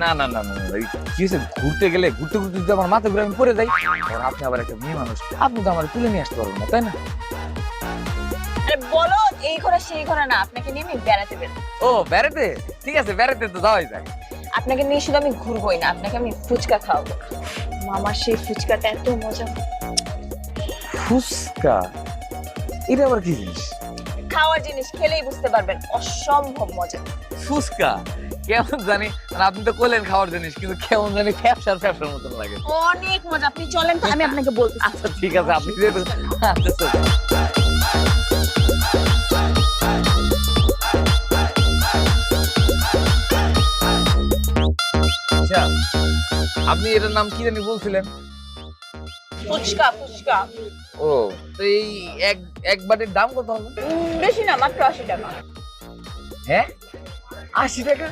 না না না না না, এই কি হয়েছে, ঘুরতে গেলে ঘুরতে ঘুরতে যদি আমার মাথা ঘুরে আমি পড়ে যাই, কারণ আপনি আবার একটা মেয়ে মানুষ, আপনি তো আমার তুলে নিয়ে আসতে পারবেন না, তাই না? আরে বলো, এই ঘোরা সেই ঘোরা না, আপনাকে নিয়ে আমি বেড়াতে বের। ও বেড়াতে, ঠিক আছে, বেড়াতে তো যাওয়াই যায়। আপনাকে নিয়ে শুধু আমি ঘুরবোই না, আপনাকে আমি ফুচকা খাওয়াবো। মামার সেই ফুচকাটা এত মজা। ফুচকা? এটা আবার কি জিনিস? খাওয়ার জিনিস, খেলেই বুঝতে পারবেন, অসম্ভব মজা। ফুচকা কেমন জানি, আর আপনি তো করলেন খাওয়ার জিনিস, কিন্তু কেমন জানি ফ্যাপসার ফ্যাপসার মতন লাগে। অনেক মজা, আপনি চলেন তো, আমি আপনাকে বলতে। আচ্ছা ঠিক আছে, আপনি যেহেতু আচ্ছা চলুন। আচ্ছা, আপনি এটার নাম কি জানি বলছিলেন? ফুচকা ফুচকা। ও, তো এই এক এক বাটির দাম কত হবে? বেশি না, মাত্র 80 টাকা। হ্যাঁ, 80 টাকা?